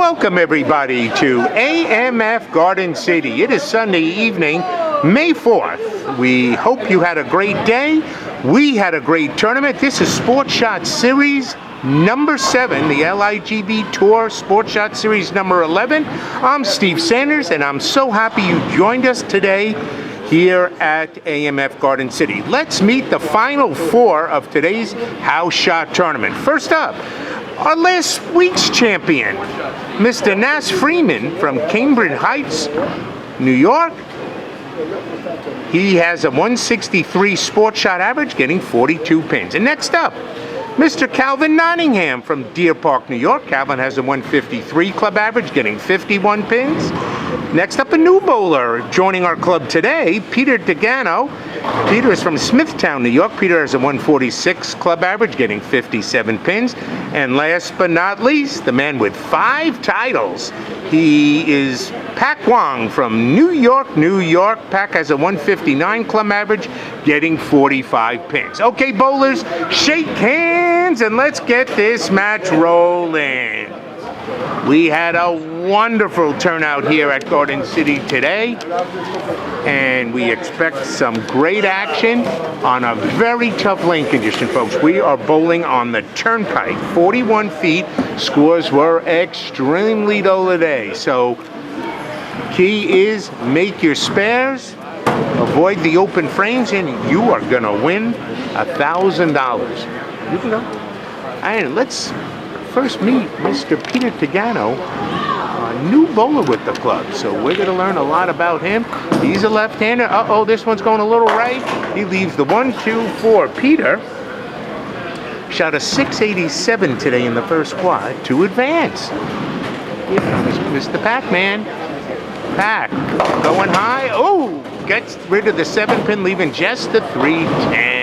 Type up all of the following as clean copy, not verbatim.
Welcome everybody to AMF Garden City. It is Sunday evening, May 4th. We hope you had a great day. We had a great tournament. This is Sports Shot Series number 7, the LIGB Tour Sports Shot Series number 11. I'm Steve Sanders, and I'm so happy you joined us today here at AMF Garden City. Let's meet the final 4 of today's house shot tournament. First up, our last week's champion, Mr. Nas Freeman from Cambridge Heights, New York. He has a 163 sports shot average, getting 42 pins. And next up, Mr. Calvin Nottingham from Deer Park, New York. Calvin has a 153 club average, getting 51 pins. Next up, a new bowler joining our club today, Peter Tegano. Peter is from Smithtown, New York. Peter has a 146 club average, getting 57 pins. And last but not least, the man with 5 titles. He is Pake Wong from New York, New York. Pake has a 159 club average, getting 45 pins. Okay, bowlers, shake hands and let's get this match rolling. We had a wonderful turnout here at Garden City today, and we expect some great action on a very tough lane condition, folks. We are bowling on the Turnpike, 41 feet. Scores were extremely low today, so key is make your spares, avoid the open frames, and you are gonna win $1,000. You can go. And let's first meet Mr. Peter Tegano, a new bowler with the club. So we're going to learn a lot about him. He's a left-hander. Uh-oh, this one's going a little right. He leaves the 1, 2, 4. Peter shot a 687 today in the first squad to advance. Here comes Mr. Pac-Man. Pac going high. Oh, gets rid of the 7-pin, leaving just the 310.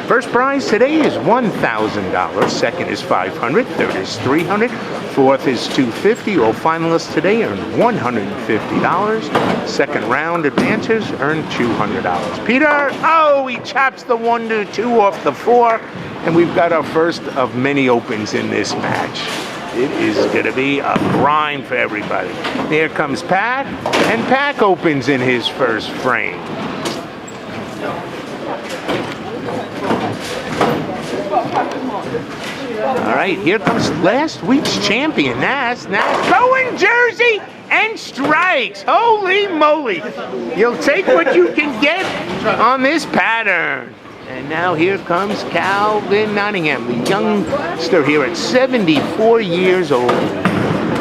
First prize today is $1,000. Second is $500. Third is $300. Fourth is $250. All finalists today earn $150. Second round advancers earn $200. Peter, oh, he chops the 1 to 2 off the 4, and we've got our first of many opens in this match. It is going to be a grind for everybody. Here comes Pat, and Pat opens in his first frame. All right, here comes last week's champion, Nas. Nas going Jersey and strikes. Holy moly. You'll take what you can get on this pattern. And now here comes Calvin Nottingham, the youngster here at 74 years old.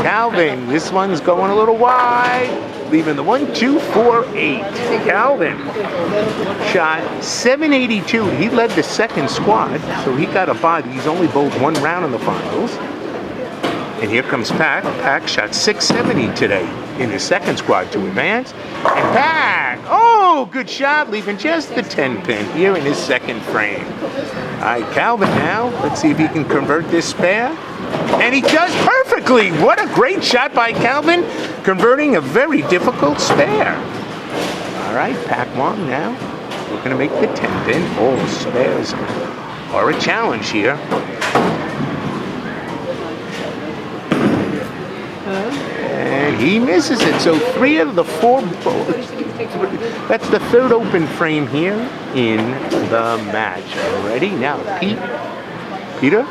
Calvin, this one's going a little wide, leaving the 1, 2, 4, 8. Calvin shot 782. He led the second squad, so he got a bye. He's only bowled 1 round in the finals. And here comes Pac. Pac shot 670 today in his second squad to advance. And Pac, oh, good shot, leaving just the 10-pin here in his second frame. All right, Calvin now. Let's see if he can convert this spare. And he does perfectly. What a great shot by Calvin, converting a very difficult spare. All right, Pake Wong now. We're going to make the 10-pin. All spares are a challenge here. And he misses it. So 3 of the 4 bowlers. That's the third open frame here in the match. Already now, Peter.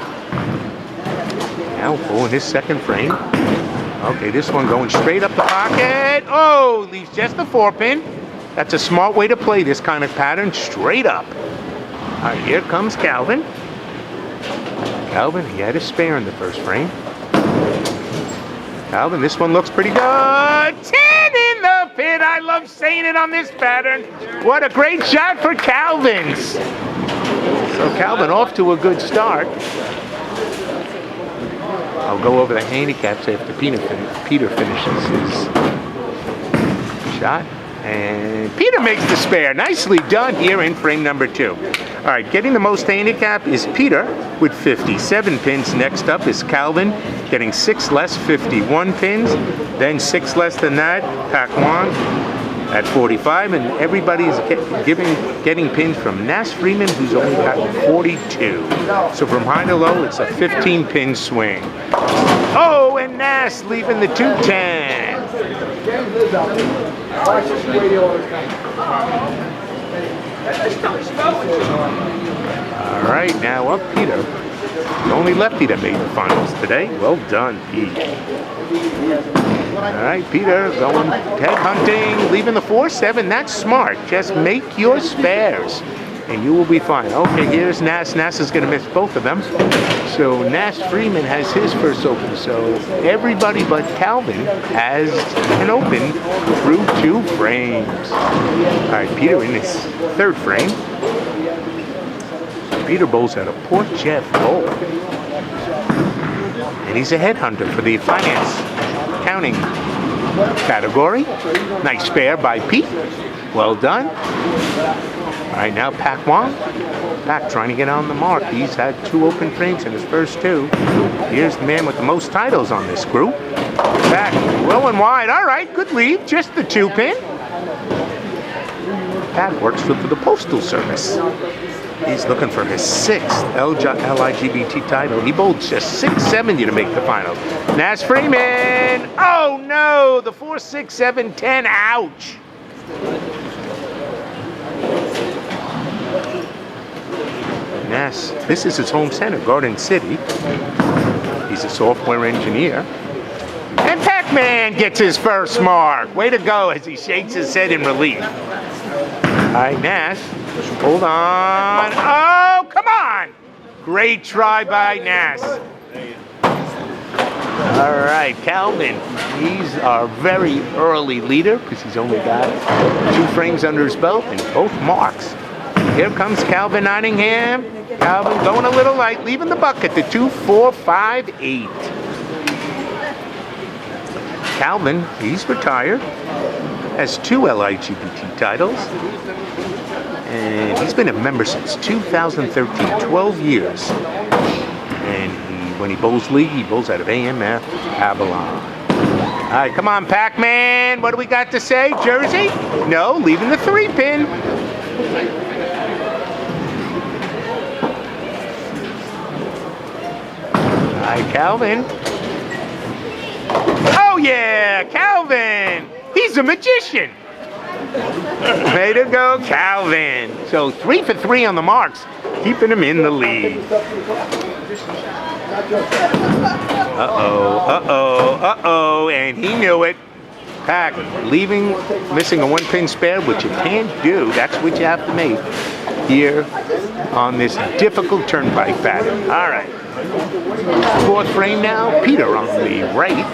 Now pulling his second frame. Okay, this one going straight up the pocket. Oh, leaves just the 4-pin. That's a smart way to play this kind of pattern, straight up. All right, here comes Calvin. Calvin, he had a spare in the first frame. Calvin, this one looks pretty good. 10 in the pin. I love saying it on this pattern. What a great shot for Calvin's. So Calvin off to a good start. I'll go over the handicaps after Peter finishes his shot. And Peter makes the spare. Nicely done here in frame number 2. All right, getting the most handicap is Peter with 57 pins. Next up is Calvin, getting 6 less, 51 pins. Then 6 less than that, Pake Wong. at 45, and everybody's getting pins from Nas Freeman, who's only gotten 42. So from high to low, it's a 15-pin swing. Oh, and Nas leaving the 210. All right, now up Peter. The only lefty that made the finals today. Well done, Pete. All right, Peter going head hunting, leaving the 4-7. That's smart. Just make your spares, and you will be fine. Okay, here's Nas. Nas is going to miss both of them. So Nas Freeman has his first open. So everybody but Calvin has an open through 2 frames. All right, Peter in his 3rd frame. Peter bowls out a Port Jeff bowl. And he's a headhunter for the finance counting category. Nice spare by Pete. Well done. All right, now Pake Wong. Pac trying to get on the mark. He's had 2 open frames in his first 2. Here's the man with the most titles on this group. Pac low and wide. All right, good lead. Just the 2-pin. Pac works for the Postal Service. He's looking for his 6th Ligbt title. He bowled just 670 to make the finals. Nas Freeman! Oh no! The 4, 6, 7, 10. Ouch! Nas, this is his home center, Garden City. He's a software engineer. And Pac-Man gets his first mark. Way to go as he shakes his head in relief. All right, Nas. Hold on. Oh, come on! Great try by Nas. All right, Calvin. He's our very early leader because he's only got 2 frames under his belt and both marks. Here comes Calvin Nottingham. Calvin going a little light, leaving the bucket to 2, 4, 5, 8. Calvin, he's retired, has 2 Ligbt titles. And he's been a member since 2013, 12 years. And when he bowls league, he bowls out of AMF Avalon. All right, come on, Pac-Man. What do we got to say? Jersey? No, leaving the 3-pin. All right, Calvin. Oh, yeah, Calvin. He's a magician. Way to go, Calvin. So 3 for 3 on the marks, keeping him in the lead. Uh-oh, and he knew it. Pac leaving, missing a 1-pin spare, which you can't do. That's what you have to make here on this difficult Turnpike pattern. All right. 4th frame now. Peter on the right.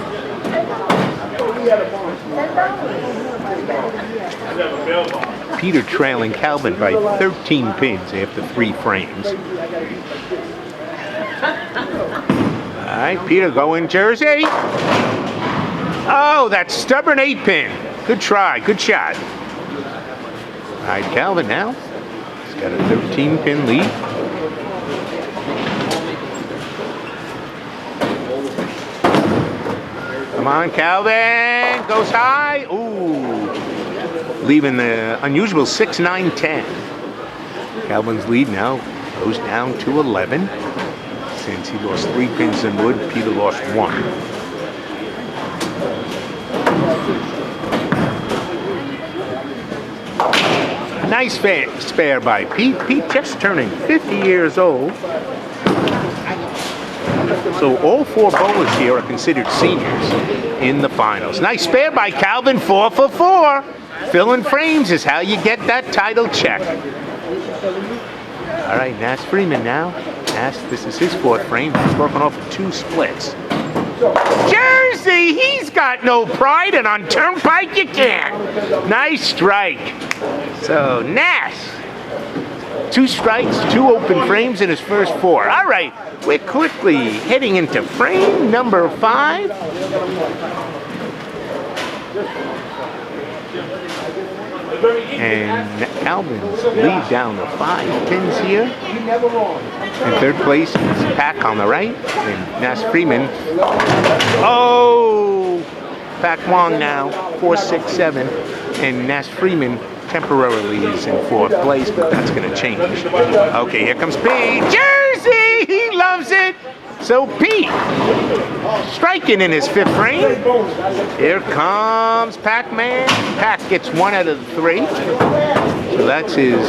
Peter trailing Calvin by 13 pins after 3 frames. All right, Peter going Jersey. Oh, that stubborn 8-pin. Good try, good shot. All right, Calvin now. He's got a 13-pin lead. Come on, Calvin. Goes high. Ooh. Leaving the unusual 6, 9, 10. Calvin's lead now goes down to 11. Since he lost 3 pins in wood, Peter lost 1. A nice spare by Pete. Pete just turning 50 years old. So all 4 bowlers here are considered seniors in the finals. Nice spare by Calvin, 4 for 4. Filling frames is how you get that title check. All right, Nas Freeman now. Nas, this is his 4th frame. He's working off of 2 splits. Jersey, he's got no pride, and on Turnpike you can't. Nice strike. So Nas, 2 strikes, 2 open frames in his first 4. All right, we're quickly heading into frame number 5. And Calvin's lead down to 5 pins here. In 3rd place is Pac on the right, and Nas Freeman. Oh! Pake Wong now, 4, 6, 7. and Nas Freeman temporarily is in 4th place, but that's going to change. Okay, here comes Pete. Jersey! He loves it! So Pete, striking in his 5th frame. Here comes Pac-Man. Pac gets 1 out of the 3. So that's his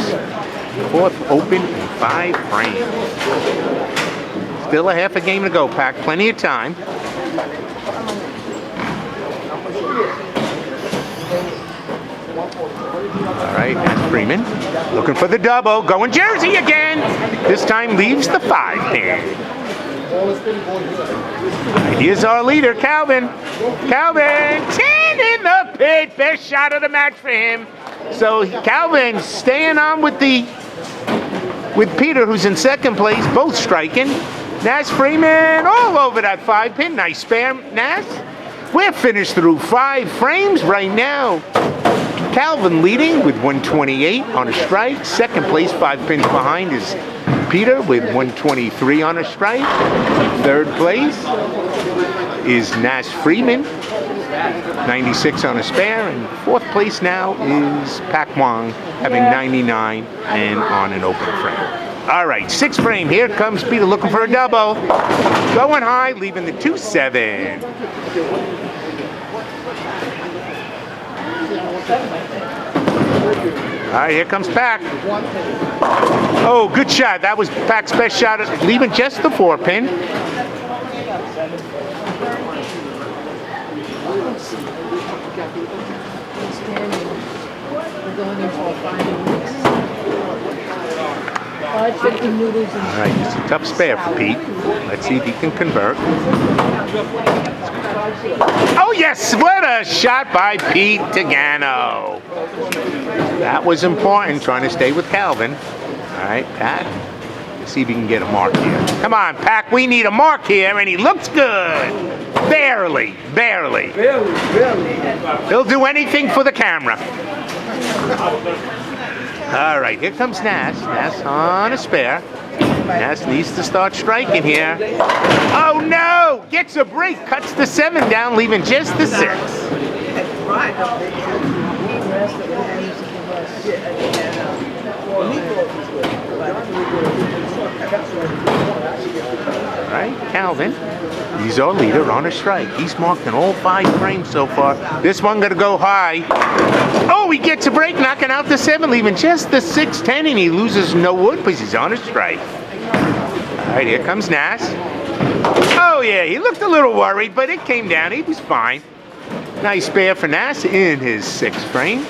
4th open in 5 frames. Still a half a game to go, Pac. Plenty of time. All right, Nas Freeman looking for the double. Going Jersey again. This time leaves the 5 pin. Here's our leader, Calvin. Calvin, 10 in the pit. Best shot of the match for him. So Calvin staying on with Peter, who's in 2nd place, both striking. Nas Freeman all over that 5 pin. Nice spare, Nas. We're finished through 5 frames right now. Calvin leading with 128 on a strike. 2nd place, 5 pins behind, is Peter with 123 on a strike. 3rd place is Nas Freeman, 96 on a spare. And 4th place now is Pake Wong, having 99 and on an open frame. All right, 6th frame. Here comes Peter looking for a double. Going high, leaving the 2-7. All right, here comes Pac. Oh, good shot. That was Pac's best shot, leaving just the 4 pin. All right, it's a tough spare for Pete. Let's see if he can convert. Oh, yes! What a shot by Pete Tegano. That was important, trying to stay with Calvin. All right, Pac. Let's see if he can get a mark here. Come on, Pac. We need a mark here, and he looks good. Barely. He'll do anything for the camera. All right, here comes Nas. Nas on a spare. Nas needs to start striking here. Oh no! Gets a break, cuts the 7 down, leaving just the 6. All right, Calvin. He's our leader on a strike. He's marked in all 5 frames so far. This one gonna go high. Oh, he gets a break, knocking out the 7, leaving just the 6-10, and he loses no wood because he's on a strike. All right, here comes Nas. Oh yeah, he looked a little worried, but it came down. He was fine. Nice spare for Nas in his 6th frame.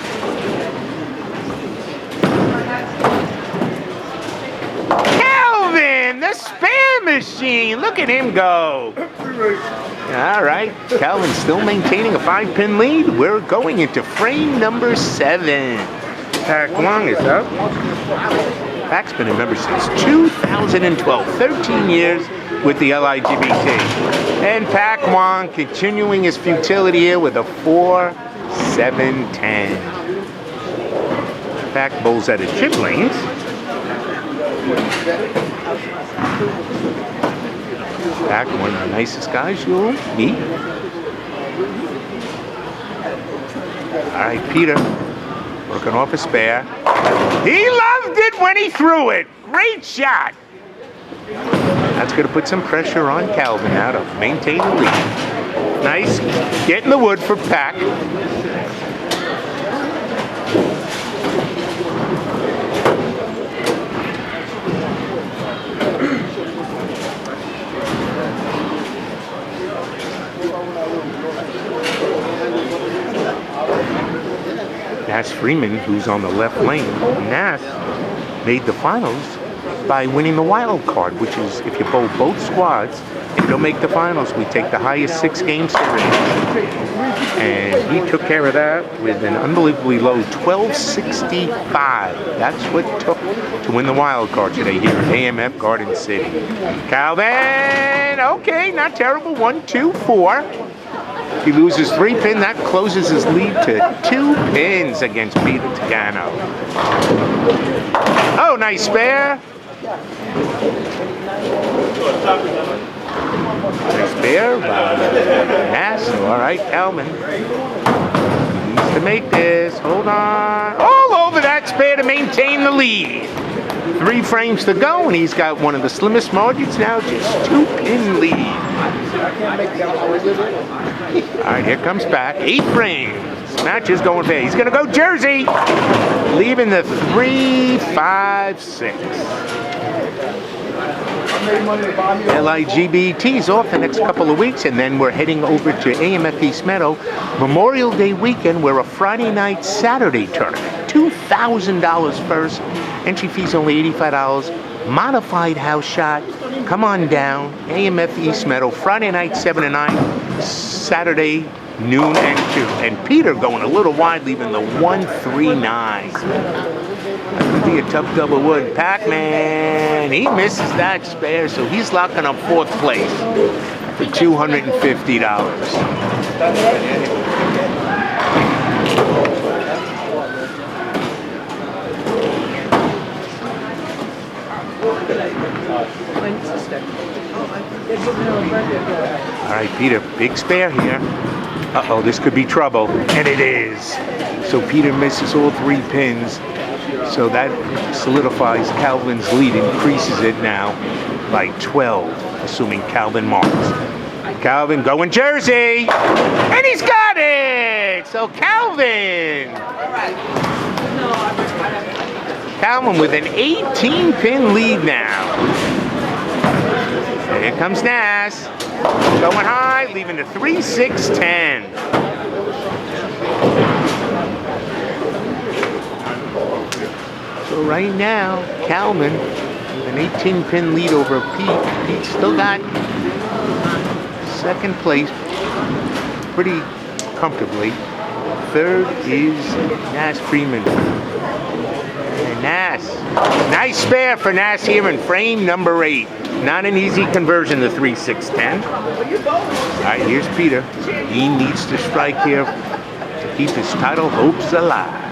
Calvin, the spare machine. Look at him go. All right, Calvin still maintaining a 5-pin lead. We're going into frame number 7. Pake Wong is up. Pac's been a member since 2012, 13 years with the Ligbt. And Pake Wong continuing his futility here with a 4-7-10. Pac bowls out of chip lanes. Pac, one of the nicest guys you'll meet. All right, Peter, working off a spare. He loved it when he threw it. Great shot. That's going to put some pressure on Calvin now to maintain the lead. Nice. Getting the wood for Pac. Nas Freeman, who's on the left lane. Nas made the finals by winning the wild card, which is if you bowl both squads and you don't make the finals, we take the highest 6-game series. And he took care of that with an unbelievably low 1265. That's what it took to win the wild card today here at AMF Garden City. Calvin, okay, not terrible. 1-2-4. He loses 3-pin. That closes his lead to 2 pins against Peter Tegano. Oh, nice spare. Nice spare by Nas. All right, Calvin. He's to make this. Hold on. All over that spare to maintain the lead. 3 frames to go, and he's got one of the slimmest margins now, just 2-pin lead. All right, here comes back. 8 frames. Match is going fair. He's going to go Jersey, leaving the 3, 5, 6. LIGBT's off the next couple of weeks, and then we're heading over to AMF East Meadow. Memorial Day weekend, we're a Friday night, Saturday tournament. $2,000 first. Entry fee's only $85. Modified house shot. Come on down. AMF East Meadow. Friday night, 7 to 9. Saturday, noon and 2. And Peter going a little wide, leaving the 139. That could be a tough double wood. Pac-Man, he misses that spare, so he's locking up 4th place for $250. All right, Peter, big spare here. Uh-oh, this could be trouble, and it is. So Peter misses all 3 pins. So that solidifies Calvin's lead, increases it now by 12, assuming Calvin marks. Calvin going Jersey, and he's got it! So Calvin with an 18-pin lead now. And here comes Nas, going high, leaving the 3, 6, 10. So right now, Calvin with an 18-pin lead over Pete. Pete still got 2nd place pretty comfortably. 3rd is Nas Freeman. And Nas, nice spare for Nas here in frame number 8. Not an easy conversion to 3, 6, 10. All right, here's Peter. He needs to strike here to keep his title hopes alive.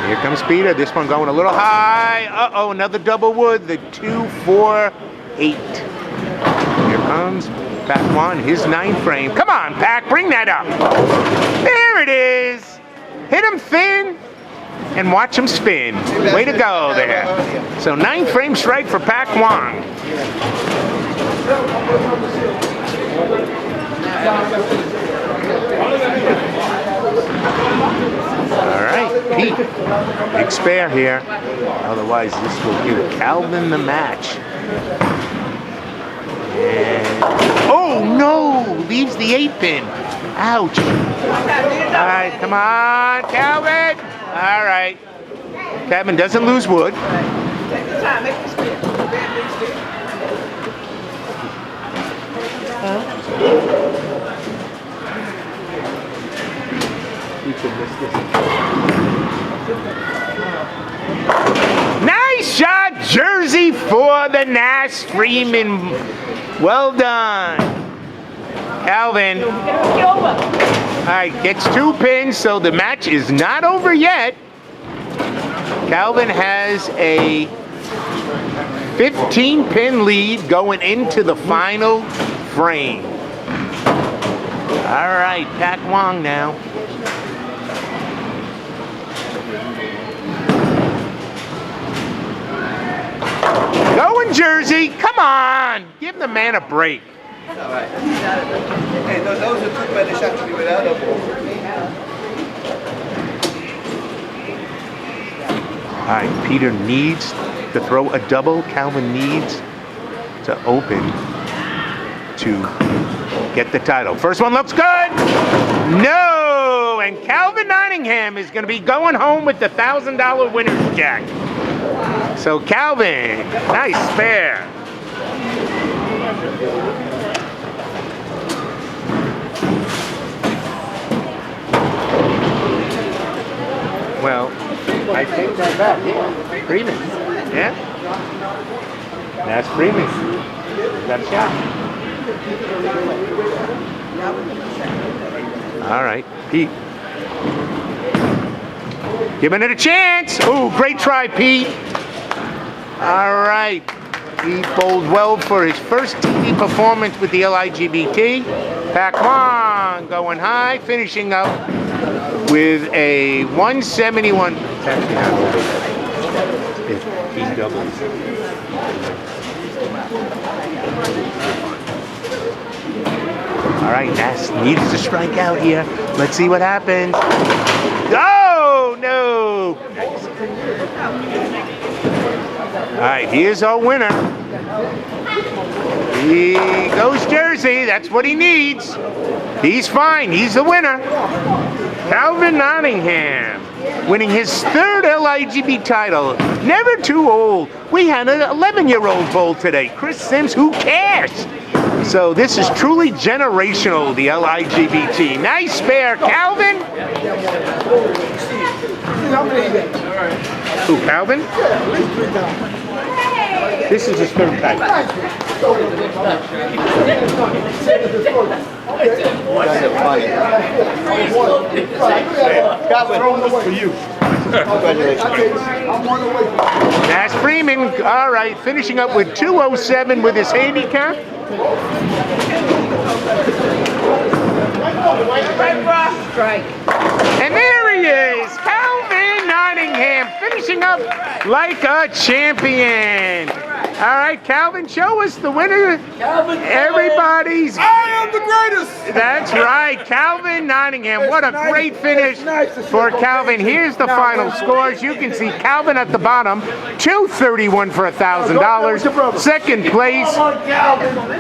Here comes Peter. This one going a little high. Uh-oh, another double wood. The 2, 4, 8. Here comes Pake Wong, his 9th frame. Come on, Pac, bring that up. There it is. Hit him thin and watch him spin. Way to go there. So 9 frame strike for Pake Wong. All right, Pete, big spare here. Otherwise, this will give Calvin the match. And, oh no, leaves the 8-pin. Ouch. All right, come on, Calvin. All right. Calvin doesn't lose wood. Take the time, make the spin. Nice shot, Jersey for the Nas Freeman. Well done. Calvin. All right, gets 2 pins, so the match is not over yet. Calvin has a 15-pin lead going into the final frame. All right, Pake Wong now. Going Jersey, come on, give the man a break. All right. Hey, those are 2 better shots to be without them. All right, Peter needs to throw a double. Calvin needs to open to get the title. First one looks good. No, and Calvin Nottingham is going to be going home with the $1,000 winner's jack. So Calvin, nice spare. Well, I take that back. Yeah, Freeman. Yeah? That's Freeman. Got a shot. All right, Pete. Giving it a chance. Oh, great try, Pete. All right. Pete bowled well for his first TV performance with the LIGBT. Pake Wong Wong going high, finishing up with a 171. It's actually not over yet. He doubles. All right, Nas needs to strike out here. Let's see what happens. Oh, no! All right, here's our winner. He goes Jersey. That's what he needs. He's fine. He's the winner. Calvin Nottingham, winning his third LIGB title. Never too old. We had an 11-year-old bowl today. Chris Sims, who cares? So this is truly generational, the LIGB team. Nice spare, Calvin. Who, Calvin? This is his third time. For you. Nas Freeman, all right, finishing up with 207 with his handicap. And there he is, Calvin Nottingham, finishing up like a champion. All right, Calvin, show us the winner. Everybody's. I am the greatest. That's right, Calvin Nottingham. What a great finish for Calvin. Here's the final scores. You can see Calvin at the bottom, $231 for $1,000. Second place,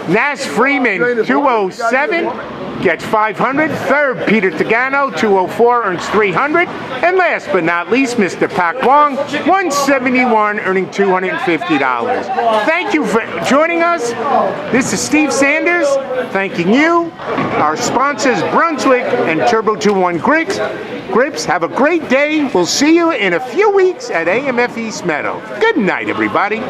Nas Freeman, 207. Gets 500. Third, Peter Tegano, 204, earns 300. And last but not least, Mr. Pake Wong, 171, earning $250. Thank you for joining us. This is Steve Sanders, thanking you. Our sponsors, Brunswick and Turbo 21 Grips. Have a great day. We'll see you in a few weeks at AMF East Meadow. Good night, everybody.